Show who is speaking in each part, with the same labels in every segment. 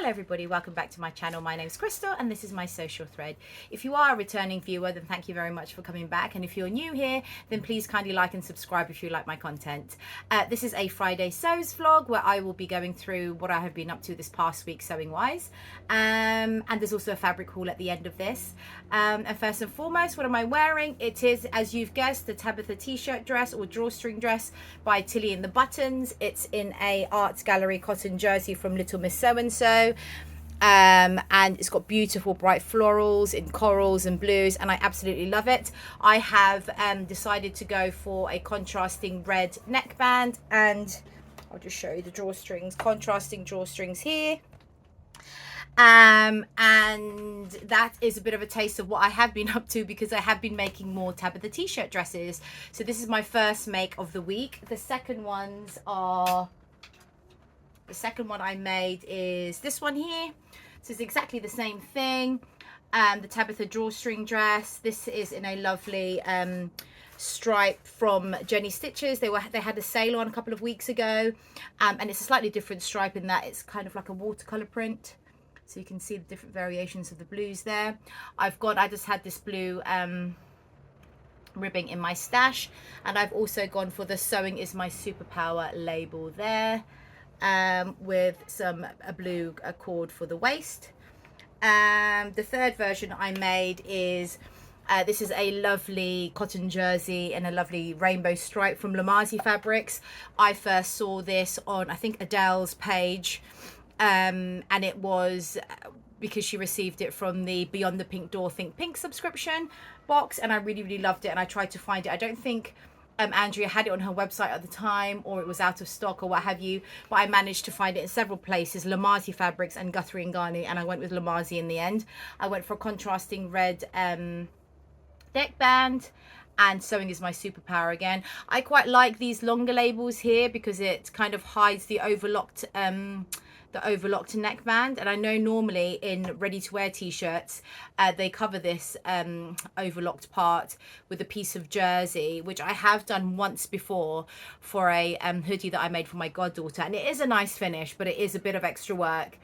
Speaker 1: Hello everybody, welcome back to my channel. My name is Crystal and this is my social thread. If you are a returning viewer, then thank you very much for coming back, and if you're new here, then please kindly like and subscribe if you like my content. This is a Friday sews vlog where I will be going through what I have been up to this past week sewing wise, and there's also a fabric haul at the end of this. And first and foremost, what am I wearing? It is, as you've guessed, the Tabitha t-shirt dress or drawstring dress by Tilly and the Buttons. It's in a Arts Gallery cotton jersey from Little Miss So-and-so. And it's got beautiful bright florals in corals and blues, and I absolutely love it. I have decided to go for a contrasting red neckband, and I'll just show you the drawstrings, contrasting drawstrings here. And that is a bit of a taste of what I have been up to, because I have been making more Tabitha t-shirt dresses. So this is my first make of the week. The second one I made is this one here. So it's exactly the same thing. The Tabitha drawstring dress. This is in a lovely stripe from Jenny Stitches. They had a sale on a couple of weeks ago, and it's a slightly different stripe in that it's kind of like a watercolor print. So you can see the different variations of the blues there. I just had this blue ribbing in my stash, and I've also gone for the Sewing is My Superpower label there, with a blue cord for the waist. The third version I made is this is a lovely cotton jersey and a lovely rainbow stripe from Lamazi Fabrics. I first saw this on, I think, Adele's page, and it was because she received it from the Beyond the Pink Door Think Pink subscription box, and I really loved it, and I tried to find it. I don't think Andrea had it on her website at the time, or it was out of stock or what have you, but I managed to find it in several places, Lamazi Fabrics and Guthrie and Ghani, and I went with Lamazi in the end. I went for a contrasting red neckband, and Sewing is My Superpower again. I quite like these longer labels here because it kind of hides the overlocked neckband, and I know normally in ready-to-wear t-shirts they cover this overlocked part with a piece of jersey, which I have done once before for a hoodie that I made for my goddaughter, and it is a nice finish, but it is a bit of extra work.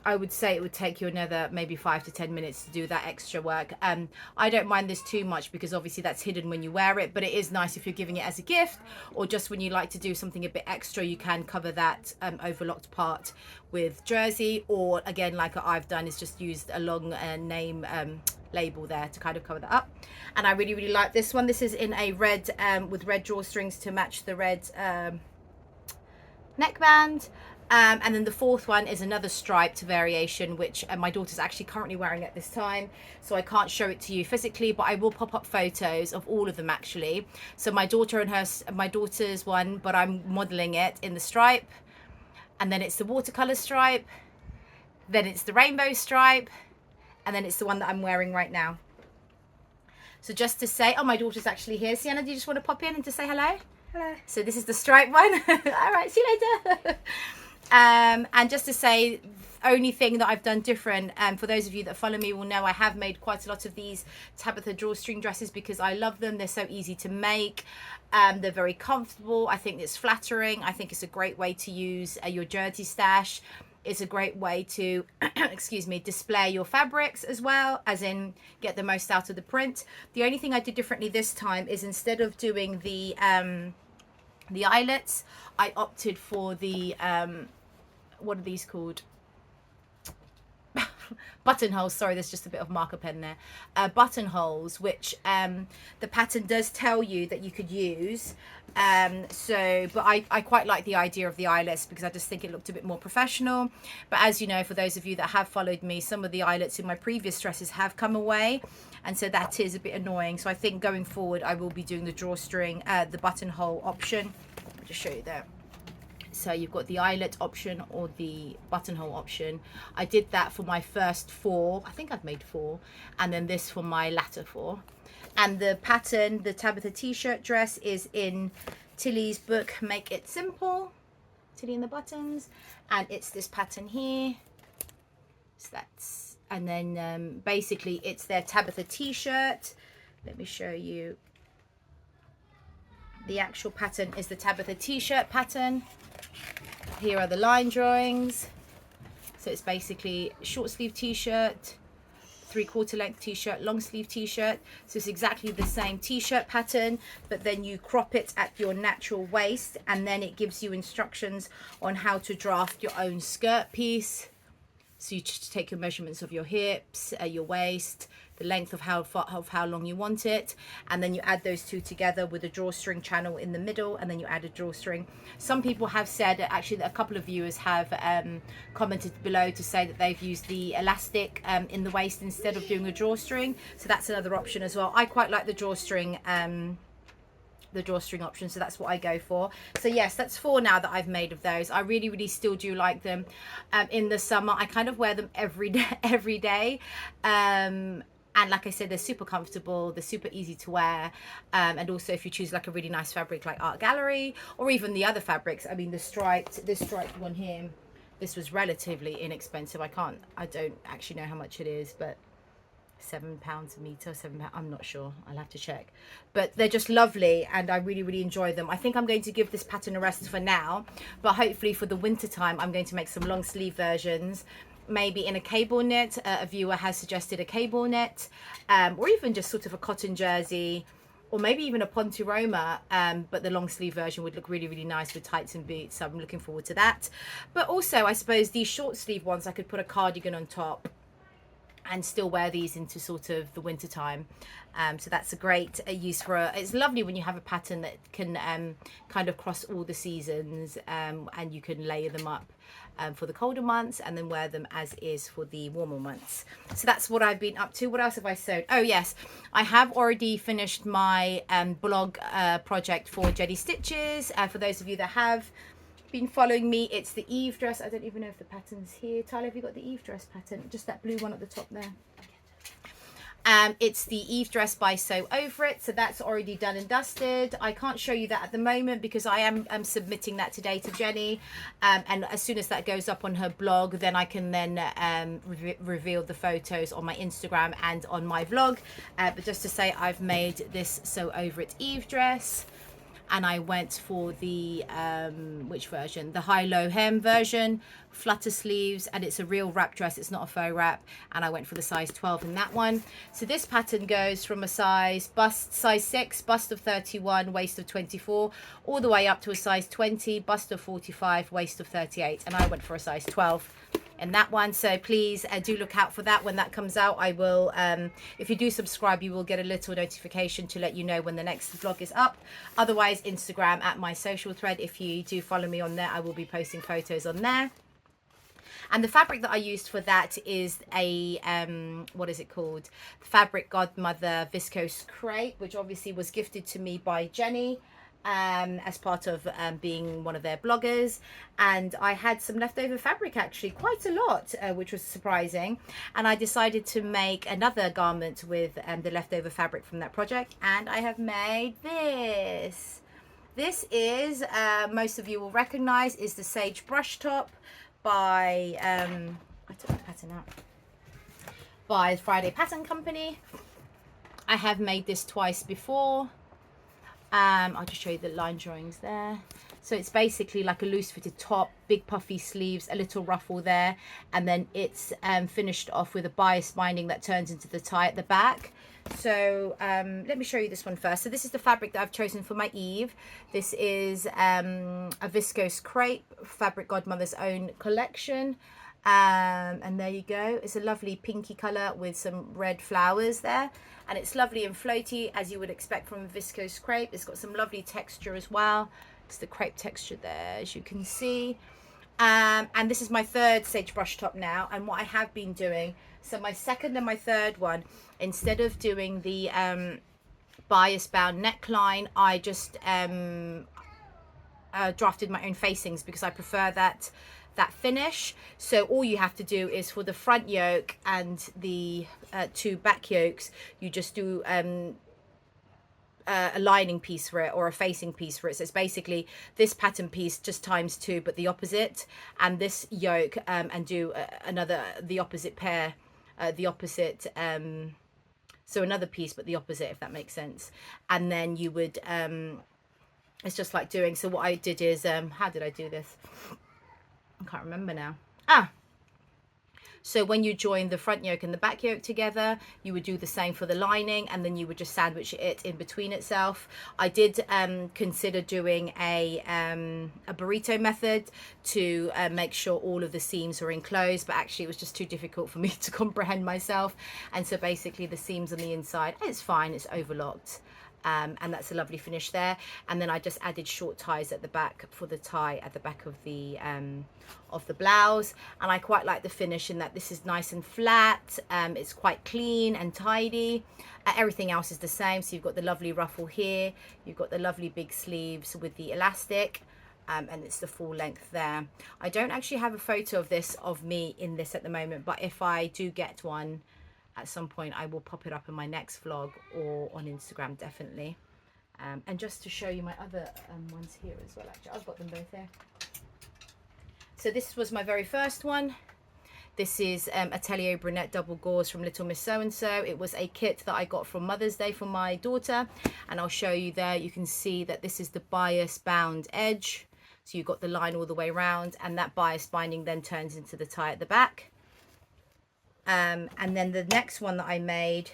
Speaker 1: I would say it would take you another maybe 5 to 10 minutes to do that extra work. I don't mind this too much because obviously that's hidden when you wear it, but it is nice if you're giving it as a gift, or just when you like to do something a bit extra, you can cover that overlocked part with jersey, or again, like I've done, is just used a long name label there to kind of cover that up. And I really like this one. This is in a red with red drawstrings to match the red neckband. And then the fourth one is another striped variation, which my daughter's actually currently wearing at this time, so I can't show it to you physically, but I will pop up photos of all of them actually. So my daughter's one, but I'm modeling it in the stripe, and then it's the watercolor stripe, then it's the rainbow stripe, and then it's the one that I'm wearing right now. So just to say, oh, my daughter's actually here. Sienna, do you just want to pop in and just say hello? Hello. So this is the stripe one. All right, see you later. And just to say, only thing that I've done different, for those of you that follow me will know, I have made quite a lot of these Tabitha drawstring dresses because I love them. They're so easy to make. They're very comfortable. I think it's flattering. I think it's a great way to use your jersey stash. It's a great way to excuse me, display your fabrics as well, as in get the most out of the print. The only thing I did differently this time is, instead of doing the eyelets, I opted for the what are these called? Buttonholes. Sorry, there's just a bit of marker pen there. Buttonholes, which the pattern does tell you that you could use. But I quite like the idea of the eyelets because I just think it looked a bit more professional. But as you know, for those of you that have followed me, some of the eyelets in my previous dresses have come away, and so that is a bit annoying. So I think going forward I will be doing the drawstring, the buttonhole option. I'll just show you there. So you've got the eyelet option or the buttonhole option. I did that for my first 4. I think I've made 4, and then this for my latter 4. And the pattern, the Tabitha t-shirt dress, is in Tilly's book Make It Simple, Tilly and the Buttons, and it's this pattern here. So that's, and then basically it's their Tabitha t-shirt. Let me show you. The actual pattern is the Tabitha t-shirt pattern. Here are the line drawings. So it's basically short sleeve t-shirt, 3/4 length t-shirt, long sleeve t-shirt. So it's exactly the same t-shirt pattern, but then you crop it at your natural waist, and then it gives you instructions on how to draft your own skirt piece. So you just take your measurements of your hips, your waist, the length of how long you want it, and then you add those two together with a drawstring channel in the middle, and then you add a drawstring. Some people have said, actually a couple of viewers have commented below to say that they've used the elastic in the waist instead of doing a drawstring, so that's another option as well. I quite like the drawstring option, so that's what I go for. So yes, that's 4 now that I've made of those. I really still do like them. In the summer I kind of wear them every day, and like I said, they're super comfortable, they're super easy to wear, and also if you choose like a really nice fabric like Art Gallery, or even the other fabrics. I mean, this striped one here, this was relatively inexpensive. I don't actually know how much it is, but £7 a meter, £7, I'm not sure, I'll have to check. But they're just lovely, and I really enjoy them. I think I'm going to give this pattern a rest for now, but hopefully for the winter time I'm going to make some long sleeve versions, maybe in a cable knit. A viewer has suggested a cable knit, or even just sort of a cotton jersey, or maybe even a ponturoma, but the long sleeve version would look really nice with tights and boots, so I'm looking forward to that. But also I suppose these short sleeve ones, I could put a cardigan on top and still wear these into sort of the winter time. So that's a great use for it's lovely when you have a pattern that can kind of cross all the seasons, and you can layer them up for the colder months and then wear them as is for the warmer months. So that's what I've been up to. What else have I sewed? Oh yes, I have already finished my blog project for Jenny Stitches. For those of you that have been following me, it's the Eve dress. I don't even know if the pattern's here. Tyler, have you got the Eve dress pattern? Just that blue one at the top there. It's the Eve dress by Sew Over It, so that's already done and dusted. I can't show you that at the moment because I am submitting that today to Jenny, and as soon as that goes up on her blog, then I can then reveal the photos on my Instagram and on my vlog. But just to say, I've made this Sew Over It Eve dress, and I went for the which version, the high-low hem version, flutter sleeves, and it's a real wrap dress, it's not a faux wrap, and I went for the size 12 in that one. So this pattern goes from a size 6, bust of 31, waist of 24, all the way up to a size 20, bust of 45, waist of 38, and I went for a size 12 in that one. So please do look out for that when that comes out. I will, if you do subscribe, you will get a little notification to let you know when the next vlog is up. Otherwise, Instagram at my social thread, if you do follow me on there, I will be posting photos on there. And the fabric that I used for that is a what is it called, Fabric Godmother viscose crepe, which obviously was gifted to me by Jenny as part of being one of their bloggers. And I had some leftover fabric, actually quite a lot, which was surprising, and I decided to make another garment with the leftover fabric from that project, and I have made this. This is, most of you will recognize, is the Sagebrush top by I took the pattern out, by Friday Pattern Company. I have made this twice before. I'll just show you the line drawings there. So it's basically like a loose fitted top, big puffy sleeves, a little ruffle there, and then it's finished off with a bias binding that turns into the tie at the back. So let me show you this one first. So this is the fabric that I've chosen for my Eve. This is a viscose crepe, Fabric Godmother's own collection. And there you go. It's a lovely pinky color with some red flowers there, and it's lovely and floaty, as you would expect from a viscose crepe. It's got some lovely texture as well. It's the crepe texture there, as you can see. And this is my third Sagebrush top now, and what I have been doing, so my second and my third one, instead of doing the bias bound neckline, I just drafted my own facings because I prefer that finish. So all you have to do is for the front yoke and the 2 back yokes, you just do a lining piece for it, or a facing piece for it. So it's basically this pattern piece just times 2 but the opposite, and this yoke and do the opposite pair, the opposite so another piece but the opposite, if that makes sense. And then you would it's just like doing, so what I did is how did I do this? I can't remember now. So when you join the front yoke and the back yoke together, you would do the same for the lining, and then you would just sandwich it in between itself. I did consider doing a burrito method to make sure all of the seams were enclosed, but actually it was just too difficult for me to comprehend myself. And so basically the seams on the inside, it's fine, it's overlocked. And that's a lovely finish there. And then I just added short ties at the back for the tie at the back of the blouse. And I quite like the finish in that this is nice and flat. It's quite clean and tidy. Everything else is the same. So you've got the lovely ruffle here, you've got the lovely big sleeves with the elastic, and it's the full length there. I don't actually have a photo of this, of me in this at the moment, but if I do get one at some point, I will pop it up in my next vlog or on Instagram, definitely. And just to show you my other ones here as well, actually I've got them both here. So this was my very first one. This is Atelier Brunette double gauze from Little Miss So and So. It was a kit that I got from Mother's Day for my daughter, and I'll show you there. You can see that this is the bias bound edge, so you've got the line all the way around, and that bias binding then turns into the tie at the back. And then the next one that I made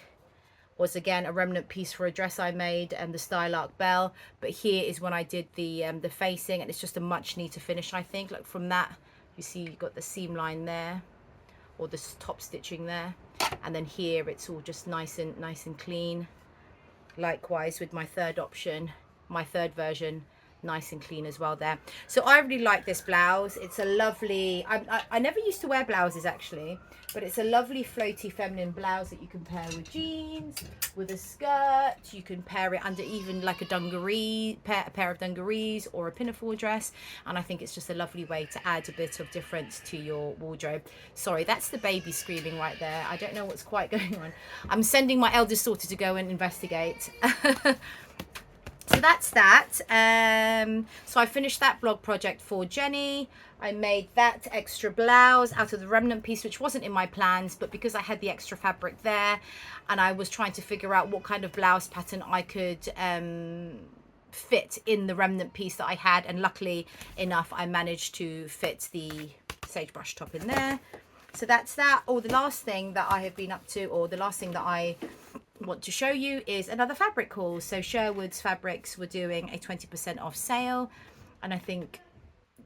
Speaker 1: was again a remnant piece for a dress I made, and the style arc bell. But here is when I did the facing, and it's just a much neater finish, I think. Like from that, you see you've got the seam line there, or the top stitching there, and then here it's all just nice and clean. Likewise with my third option, my third version, nice and clean as well there. So I really like this blouse. It's a lovely, I never used to wear blouses actually, but it's a lovely floaty feminine blouse that you can pair with jeans, with a skirt. You can pair it under even like a dungaree, a pair of dungarees or a pinafore dress, and I think it's just a lovely way to add a bit of difference to your wardrobe. Sorry, that's the baby screaming right there. I don't know what's quite going on. I'm sending my eldest daughter to go and investigate. So that's that. So I finished that blog project for Jenny. I made that extra blouse out of the remnant piece, which wasn't in my plans, but because I had the extra fabric there and I was trying to figure out what kind of blouse pattern I could fit in the remnant piece that I had, and luckily enough I managed to fit the sagebrush top in there. So that's that. Oh, the last thing that I have been up to, or the last thing that I want to show you, is another fabric haul. So Sherwoods fabrics were doing a 20% off sale, and I think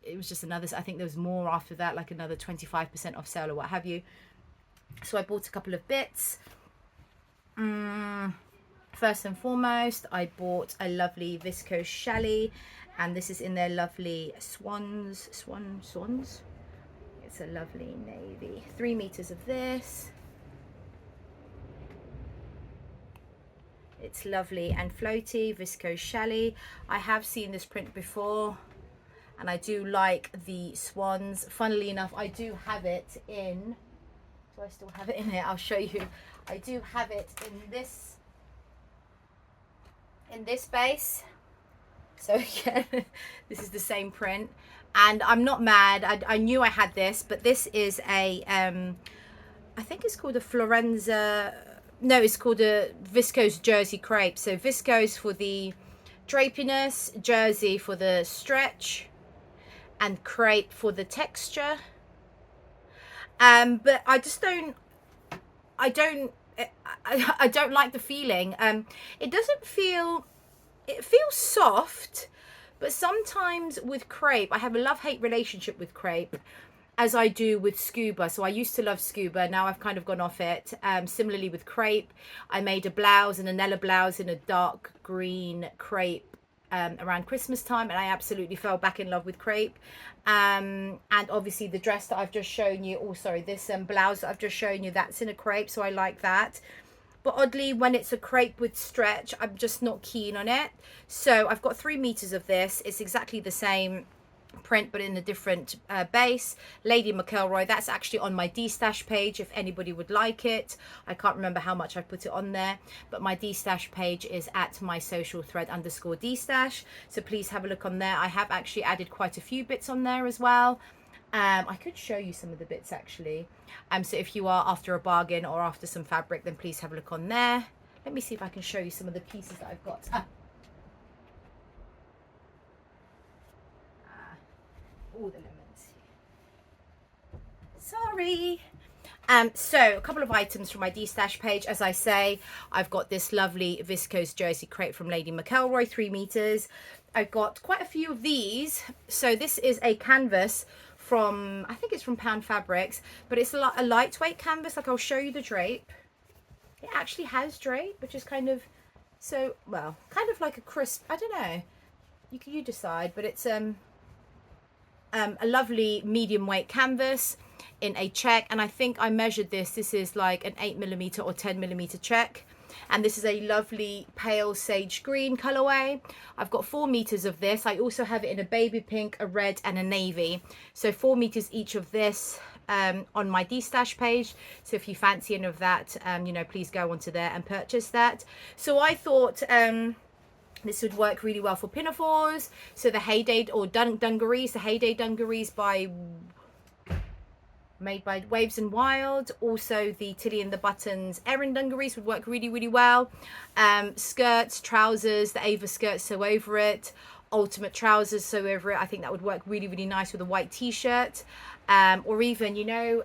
Speaker 1: it was just another, I think there was more after that, like another 25% off sale or what have you. So I bought a couple of bits. First and foremost, I bought a lovely viscose challis, and this is in their lovely swans. It's a lovely navy. 3 meters of this. It's lovely and floaty, viscose challis. I have seen this print before, and I do like the swans. Funnily enough, I do have it in, do I still have it in here? I'll show you. I do have it in this base. So again, this is the same print, and I'm not mad. I knew I had this, but this is a I think it's called a Florenza. No, it's called a viscose jersey crepe. So viscose for the drapiness, jersey for the stretch, and crepe for the texture. But I just don't like the feeling. It doesn't feel, it feels soft, but sometimes with crepe, I have a love-hate relationship with crepe, as I do with scuba. So I used to love scuba, now I've kind of gone off it. Similarly with crepe, I made a blouse, an Anella blouse in a dark green crepe around Christmas time, and I absolutely fell back in love with crepe. And obviously the dress that I've just shown you, oh sorry, this blouse that I've just shown you, that's in a crepe, so I like that. But oddly, when it's a crepe with stretch, I'm just not keen on it. So I've got 3 meters of this. It's exactly the same print, but in a different base. Lady McElroy, that's actually on my destash page if anybody would like it. I can't remember how much I put it on there, but my destash page is at my social thread _destash, so please have a look on there. I have actually added quite a few bits on there as well. I could show you some of the bits actually. So if you are after a bargain or after some fabric, then please have a look on there. Let me see if I can show you some of the pieces that I've got. All the lemons. Sorry. So a couple of items from my destash page. As I say, I've got this lovely viscose jersey crepe from Lady McElroy, 3 meters. I've got quite a few of these. So this is a canvas from, I think it's from Pound Fabrics, but it's a lightweight canvas. Like, I'll show you the drape. It actually has drape, which is kind of, so, well, kind of like a crisp, I don't know, you decide, but it's a lovely medium weight canvas in a check, and I think I measured this is like an 8mm or 10mm check, and this is a lovely pale sage green colorway. I've got 4 meters of this. I also have it in a baby pink, a red, and a navy, so 4 meters each of this on my destash page. So if you fancy any of that, you know, please go onto there and purchase that. So I thought this would work really well for pinafores. So the Heyday or dungarees, the Heyday dungarees made by Waves and Wild. Also the Tilly and the Buttons Erin dungarees would work really, really well. Skirts, trousers, the Ava skirts sew over it, ultimate trousers sew over it. I think that would work really, really nice with a white t-shirt, or even, you know,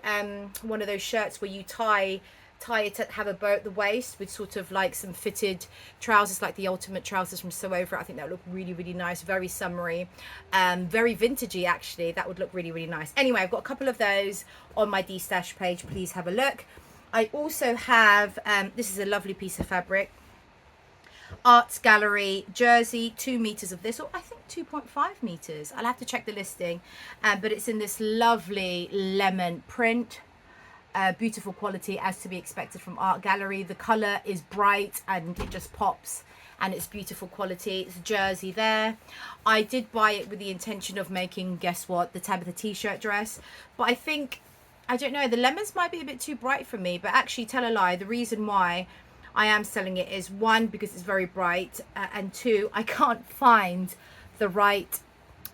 Speaker 1: one of those shirts where you tie it to have a bow at the waist with sort of like some fitted trousers, like the ultimate trousers from Sew Over. I think that would look really, really nice, very summery, very vintagey actually. That would look really, really nice. Anyway, I've got a couple of those on my destash page. Please have a look. I also have this is a lovely piece of fabric, Arts Gallery jersey, 2 meters of this, or I think 2.5 meters. I'll have to check the listing, but it's in this lovely lemon print. Beautiful quality, as to be expected from Art Gallery. The color is bright and it just pops, and it's beautiful quality. It's a jersey there. I did buy it with the intention of making, guess what, the Tabitha t-shirt dress, but I think, I don't know, the lemons might be a bit too bright for me. But actually, tell a lie, the reason why I am selling it is, 1, because it's very bright, and 2, I can't find the right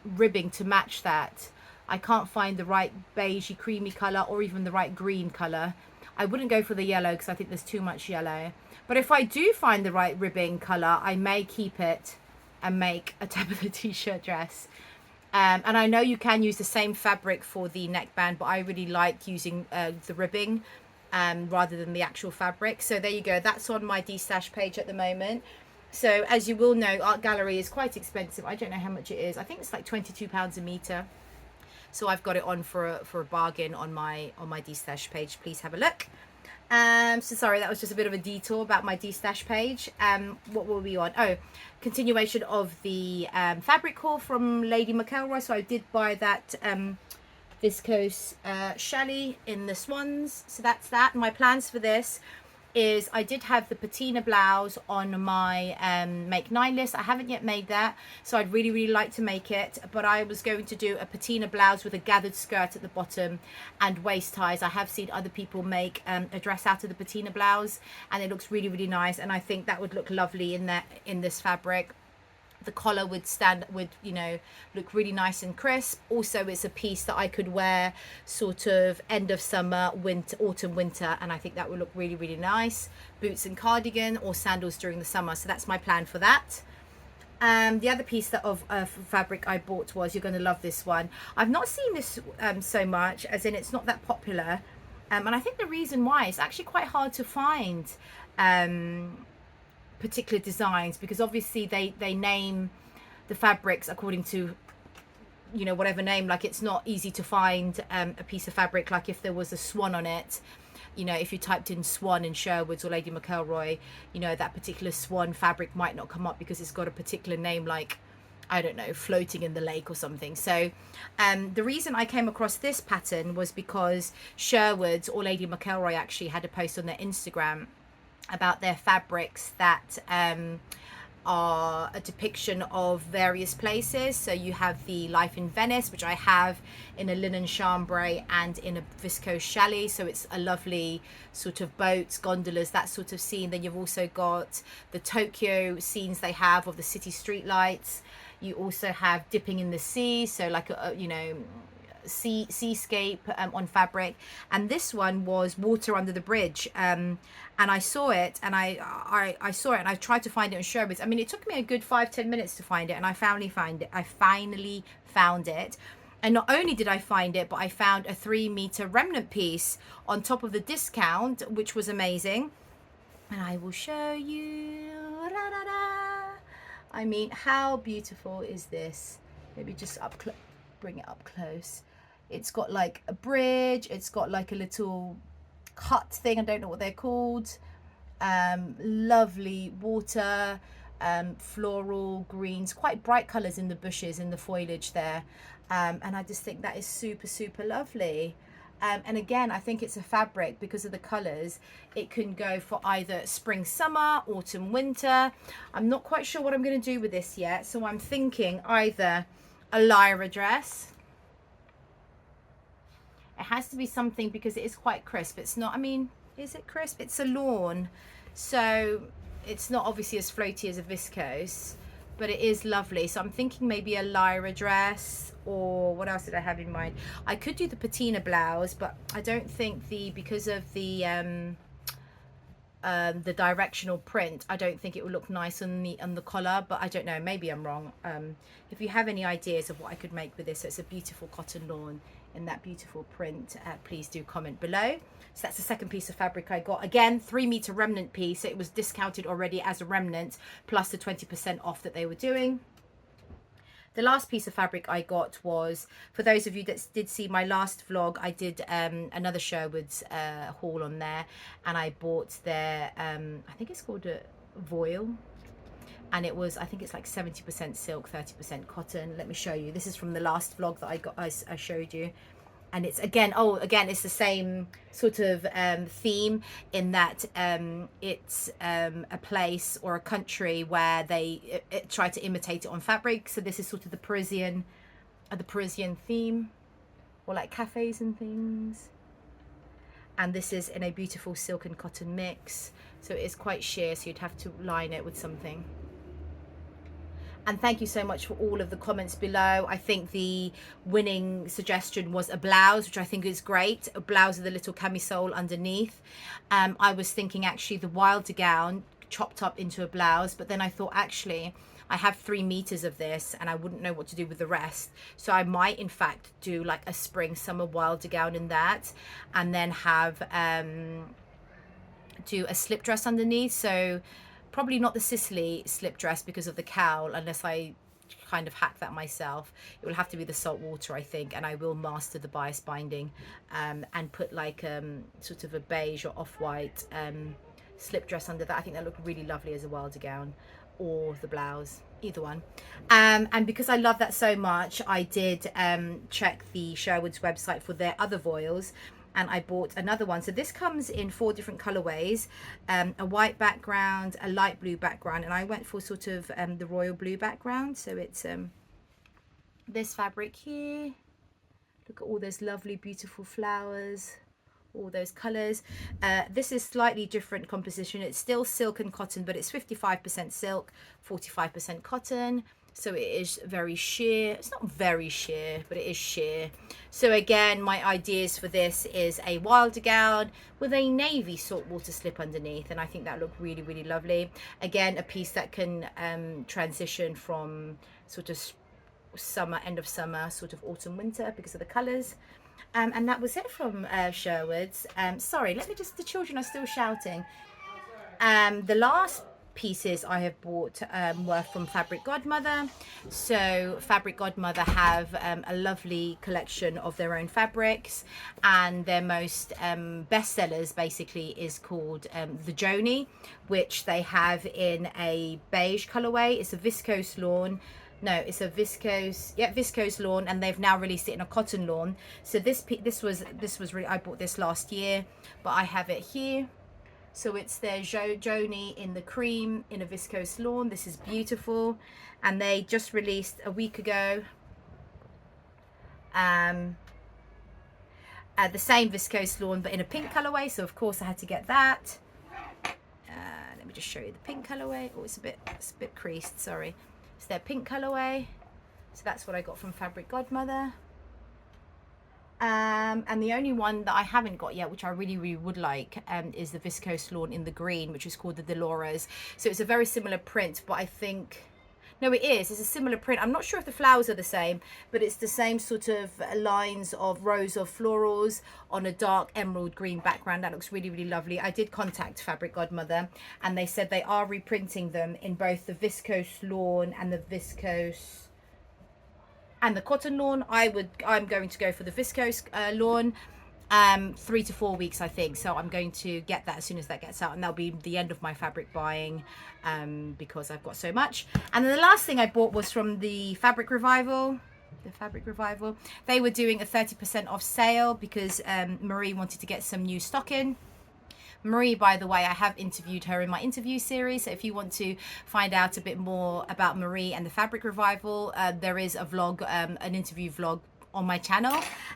Speaker 1: ribbing to match that. I can't find the right beigey creamy colour, or even the right green colour. I wouldn't go for the yellow because I think there's too much yellow. But if I do find the right ribbing colour, I may keep it and make a Tabitha t-shirt dress. And I know you can use the same fabric for the neckband, but I really like using the ribbing rather than the actual fabric. So there you go. That's on my destash page at the moment. So as you will know, Art Gallery is quite expensive. I don't know how much it is. I think it's like £22 a metre. So I've got it on for a bargain on my destash page. Please have a look. So sorry, that was just a bit of a detour about my destash page. What were we on? Oh, continuation of the fabric haul from Lady McElroy. So I did buy that viscose challis in the swans. So that's that. My plans for this is, I did have the patina blouse on my make 9 list. I haven't yet made that, so I'd really, really like to make it, but I was going to do a patina blouse with a gathered skirt at the bottom and waist ties. I have seen other people make a dress out of the patina blouse, and it looks really, really nice, and I think that would look lovely in this fabric. The collar would you know, look really nice and crisp. Also, it's a piece that I could wear sort of end of summer, winter, autumn, winter, and I think that would look really, really nice. Boots and cardigan, or sandals during the summer. So that's my plan for that. The other piece of fabric I bought was, you're going to love this one. I've not seen this so much, as in it's not that popular, and I think the reason why, it's actually quite hard to find particular designs, because obviously they name the fabrics according to, you know, whatever name. Like, it's not easy to find a piece of fabric, like if there was a swan on it, you know, if you typed in swan in Sherwoods or Lady McElroy, you know, that particular swan fabric might not come up because it's got a particular name, like, I don't know, floating in the lake or something. So the reason I came across this pattern was because Sherwoods or Lady McElroy actually had a post on their Instagram about their fabrics that are a depiction of various places. So you have the Life in Venice, which I have in a linen chambray and in a viscose challis, so it's a lovely sort of boats, gondolas, that sort of scene. Then you've also got the Tokyo scenes they have of the city street lights. You also have dipping in the sea, so like a, you know, seascape on fabric. And this one was water under the bridge, and I saw it, and I saw it, and I tried to find it on Sherwoods. I mean, it took me a good 5-10 minutes to find it, and I finally found it. And not only did I find it, but I found a 3 meter remnant piece on top of the discount, which was amazing. And I will show you. I mean, how beautiful is this? Maybe just bring it up close. It's got like a bridge. It's got like a little cut thing. I don't know what they're called. Lovely water, floral greens, quite bright colors in the bushes, in the foliage there. And I just think that is super, super lovely. And again, I think it's a fabric because of the colors. It can go for either spring, summer, autumn, winter. I'm not quite sure what I'm going to do with this yet. So I'm thinking either a lyra dress. It has to be something because it is quite crisp. It's not, I mean, is it crisp? It's a lawn. So it's not obviously as floaty as a viscose, but it is lovely. So I'm thinking maybe a lyra dress, or what else did I have in mind? I could do the patina blouse, but I don't think because of the directional print, I don't think it will look nice on the collar, but I don't know, maybe I'm wrong. If you have any ideas of what I could make with this, so it's a beautiful cotton lawn in that beautiful print, please do comment below. So that's the second piece of fabric I got. Again, 3 meter remnant piece, so it was discounted already as a remnant, plus the 20% off that they were doing. The last piece of fabric I got was, for those of you that did see my last vlog, I did another Sherwoods haul on there, and I bought their, I think it's called a Voile, and it was, I think it's like 70% silk, 30% cotton. Let me show you. This is from the last vlog that I showed you. And it's again, it's the same sort of theme, in that it's a place or a country where they try to imitate it on fabric. So this is sort of the Parisian theme, or like cafes and things. And this is in a beautiful silk and cotton mix. So it is quite sheer, so you'd have to line it with something. And thank you so much for all of the comments below. I think the winning suggestion was a blouse, which I think is great. A blouse with a little camisole underneath. I was thinking actually the wilder gown chopped up into a blouse, but then I thought actually I have 3 meters of this and I wouldn't know what to do with the rest. So I might in fact do like a spring summer wilder gown in that, and then have do a slip dress underneath. So probably not the Sicily slip dress because of the cowl, unless I kind of hack that myself. It will have to be the salt water, I think, and I will master the bias binding and put like sort of a beige or off-white slip dress under that. I think that looked really lovely as a wilder gown, or the blouse, either one. And because I love that so much, I did check the Sherwoods website for their other voiles, and I bought another one. So this comes in 4 different colorways, a white background, a light blue background, and I went for sort of the royal blue background. So it's this fabric here. Look at all those lovely beautiful flowers, all those colors. This is slightly different composition. It's still silk and cotton, but it's 55% silk, 45% cotton. So it is very sheer. It's not very sheer, but it is sheer. So again, my ideas for this is a wilder gown with a navy saltwater slip underneath, and I think that looked really, really lovely. Again, a piece that can transition from sort of summer, end of summer, sort of autumn, winter, because of the colors. And that was it from Sherwoods. Sorry, the children are still shouting. The last pieces I have bought were from Fabric Godmother. So Fabric Godmother have a lovely collection of their own fabrics, and their most best sellers basically is called the Joni, which they have in a beige colorway. It's a viscose lawn. No, it's a viscose lawn, and they've now released it in a cotton lawn. So this was really, I bought this last year, but I have it here. So it's their Joni in the cream in a viscose lawn. This is beautiful, and they just released a week ago the same viscose lawn but in a pink colorway. So of course I had to get that. Let me just show you the pink colorway. Oh, it's a bit creased, sorry. It's their pink colorway. So that's what I got from Fabric Godmother. And the only one that I haven't got yet, which I really, really would like, is the viscose lawn in the green, which is called the Dolores. So it's a very similar print, but I think, No, it is. It's a similar print. I'm not sure if the flowers are the same, but it's the same sort of lines of rows of florals on a dark emerald green background. That looks really, really lovely. I did contact Fabric Godmother and they said they are reprinting them in both the viscose lawn and the viscose and the cotton lawn. I'm going to go for the viscose lawn. 3 to 4 weeks, I think. So I'm going to get that as soon as that gets out, and that'll be the end of my fabric buying, because I've got so much. And then the last thing I bought was from the Fabric Revival. They were doing a 30% off sale because Marie wanted to get some new stock in. Marie, by the way, I have interviewed her in my interview series, so if you want to find out a bit more about Marie and the Fabric Revival, there is a vlog, an interview vlog on my channel.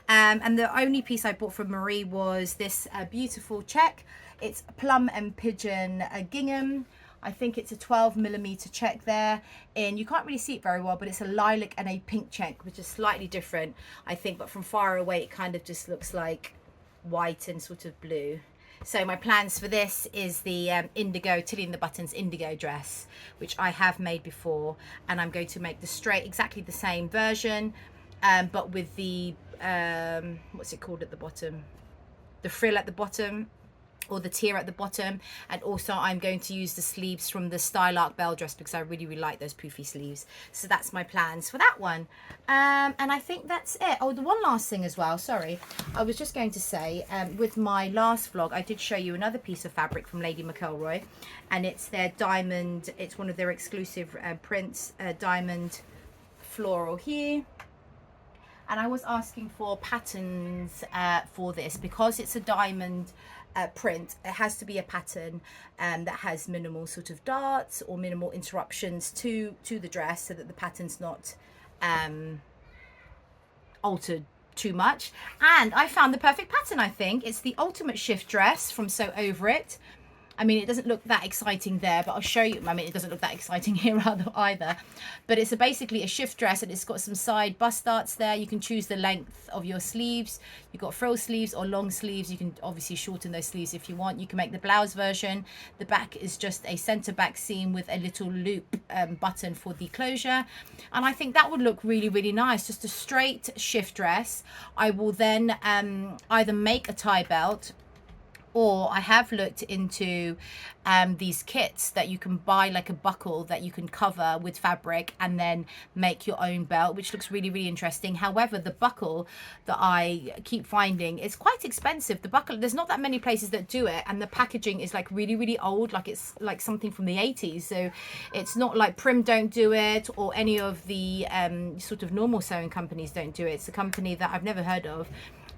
Speaker 1: And the only piece I bought from Marie was this beautiful check. It's plum and pigeon gingham. I think it's a 12mm check there, and you can't really see it very well, but it's a lilac and a pink check, which is slightly different, I think, but from far away it kind of just looks like white and sort of blue. So my plans for this is the indigo, Tilly and the Buttons indigo dress, which I have made before, and I'm going to make the straight, exactly the same version, but with the, what's it called at the bottom? The frill at the bottom, or the tier at the bottom. And also I'm going to use the sleeves from the Style Arc Bell dress because I really, really like those poofy sleeves. So that's my plans for that one. And I think that's it. Oh, the one last thing as well, sorry. I was just going to say, with my last vlog, I did show you another piece of fabric from Lady McElroy, and it's their diamond, it's one of their exclusive prints, diamond floral here. And I was asking for patterns for this because it's a diamond print. It has to be a pattern that has minimal sort of darts or minimal interruptions to the dress, so that the pattern's not altered too much. And I found the perfect pattern, I think. It's the Ultimate Shift dress from Sew Over It. I mean, it doesn't look that exciting there, but I'll show you. I mean, it doesn't look that exciting here either. But it's basically a shift dress, and it's got some side bust darts there. You can choose the length of your sleeves. You've got frill sleeves or long sleeves. You can obviously shorten those sleeves if you want. You can make the blouse version. The back is just a center back seam with a little loop button for the closure. And I think that would look really, really nice. Just a straight shift dress. I will then either make a tie belt, or I have looked into these kits that you can buy, like a buckle that you can cover with fabric and then make your own belt, which looks really, really interesting. However, the buckle that I keep finding is quite expensive. The buckle, there's not that many places that do it, and the packaging is like really, really old, like it's like something from the 80s. So it's not like Prim don't do it, or any of the sort of normal sewing companies don't do it. It's a company that I've never heard of.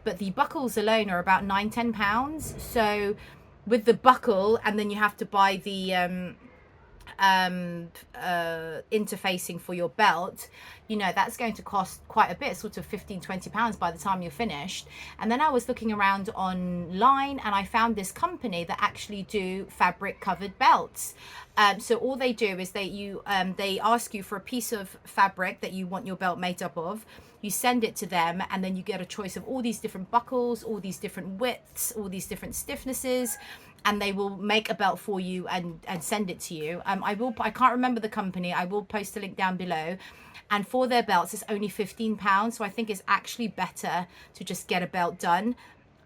Speaker 1: But the buckles alone are about £9–10. So with the buckle, and then you have to buy the interfacing for your belt, you know, that's going to cost quite a bit, sort of £15–20 by the time you're finished. And then I was looking around online, and I found this company that actually do fabric covered belts. So all they do is they ask you for a piece of fabric that you want your belt made up of. You send it to them, and then you get a choice of all these different buckles, all these different widths, all these different stiffnesses, and they will make a belt for you and send it to you. I can't remember the company. I will post a link down below. And for their belts, it's only £15. So I think it's actually better to just get a belt done.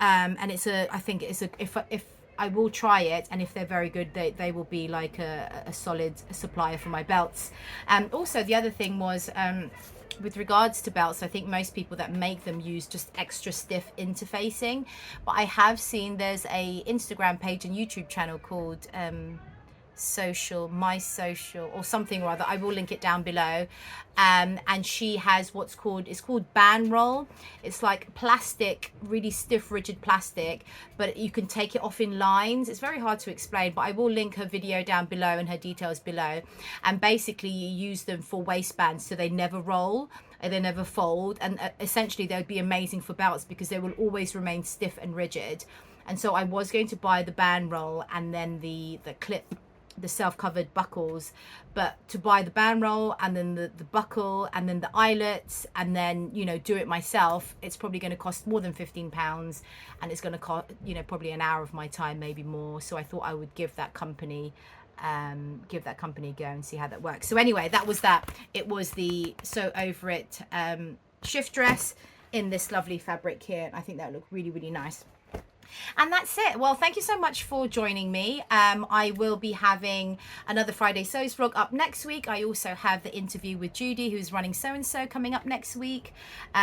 Speaker 1: And if I will try it, and if they're very good, they will be like a solid supplier for my belts. Also, the other thing was, with regards to belts, I think most people that make them use just extra stiff interfacing. But I have seen there's a Instagram page and YouTube channel called My Social or something or other. I will link it down below. And she has it's called band roll. It's like plastic, really stiff, rigid plastic, but you can take it off in lines. It's very hard to explain, but I will link her video down below and her details below. And basically you use them for waistbands so they never roll and they never fold. And essentially they would be amazing for belts because they will always remain stiff and rigid. And so I was going to buy the band roll and then the clip, the self-covered buckles, but to buy the band roll and then the buckle and then the eyelets and then, you know, do it myself, it's probably going to cost more than £15, and it's going to cost, you know, probably an hour of my time, maybe more. So I thought I would give that company give that company a go and see how that works. So anyway, that was that. It was the So Over It shift dress in this lovely fabric here. I think that looked really, really nice. And that's it. Well, thank you so much for joining me. I will be having another Friday Sews vlog up next week. I also have the interview with Judy, who's running So and So, coming up next week.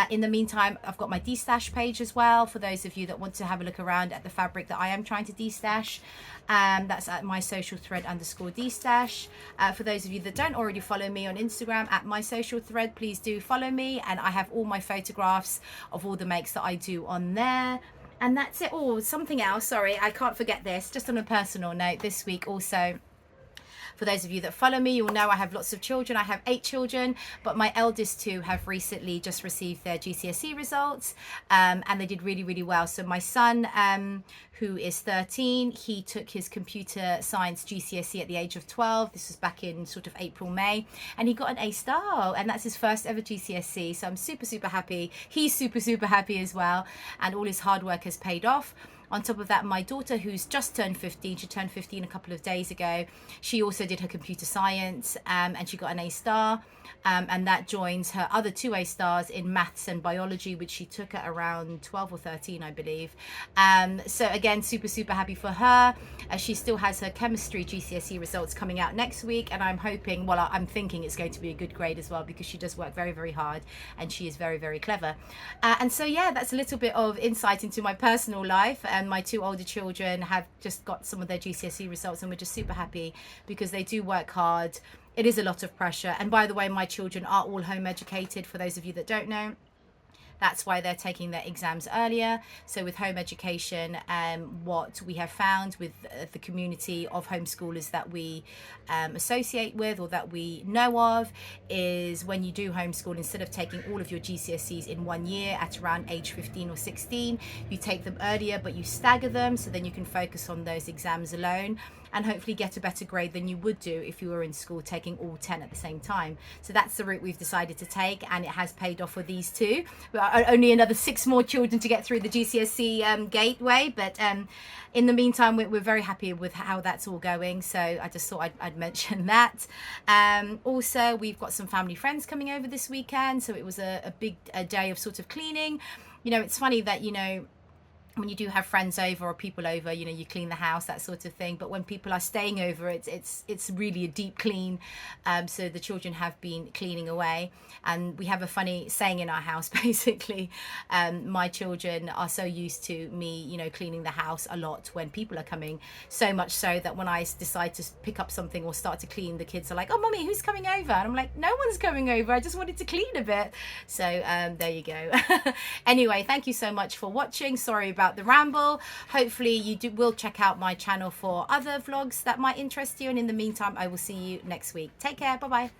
Speaker 1: In the meantime, I've got my destash page as well for those of you that want to have a look around at the fabric that I am trying to destash. That's at my social thread _destash. For those of you that don't already follow me on Instagram at my social thread, please do follow me, and I have all my photographs of all the makes that I do on there. And that's it. Oh, something else, sorry, I can't forget this. Just on a personal note, this week also, for those of you that follow me, you'll know I have lots of children. I have 8 children, but my eldest 2 have recently just received their GCSE results, and they did really, really well. So my son, who is 13, he took his computer science GCSE at the age of 12. This was back in sort of April, May, and he got an A star, and that's his first ever GCSE. So I'm super, super happy. He's super, super happy as well, and all his hard work has paid off. On top of that, my daughter, who's just turned 15, she turned 15 a couple of days ago, she also did her computer science, and she got an A star, and that joins her other 2 A stars in maths and biology, which she took at around 12 or 13, I believe. So again, super, super happy for her. She still has her chemistry GCSE results coming out next week, and I'm hoping, well, I'm thinking it's going to be a good grade as well, because she does work very, very hard, and she is very, very clever. And so yeah, that's a little bit of insight into my personal life. And my 2 older children have just got some of their GCSE results, and we're just super happy because they do work hard. It is a lot of pressure. And by the way, my children are all home educated, for those of you that don't know. That's why they're taking their exams earlier. So with home education, what we have found with the community of homeschoolers that we associate with, or that we know of, is when you do homeschool, instead of taking all of your GCSEs in 1 year at around age 15 or 16, you take them earlier, but you stagger them, so then you can focus on those exams alone and hopefully get a better grade than you would do if you were in school taking all 10 at the same time. So that's the route we've decided to take, and it has paid off for these 2. Only another 6 more children to get through the GCSE gateway, but in the meantime, we're very happy with how that's all going. So I just thought I'd mention that. Also, we've got some family friends coming over this weekend, so it was a big day of sort of cleaning. You know, it's funny that, you know, when you do have friends over or people over, you know, you clean the house, that sort of thing. But when people are staying over, it's really a deep clean. So the children have been cleaning away, and we have a funny saying in our house. Basically, my children are so used to me, you know, cleaning the house a lot when people are coming. So much so that when I decide to pick up something or start to clean, the kids are like, "Oh, mommy, who's coming over?" And I'm like, "No one's coming over. I just wanted to clean a bit." So there you go. Anyway, thank you so much for watching. Sorry about the ramble. Hopefully you will check out my channel for other vlogs that might interest you, and in the meantime, I will see you next week. Take care. Bye bye.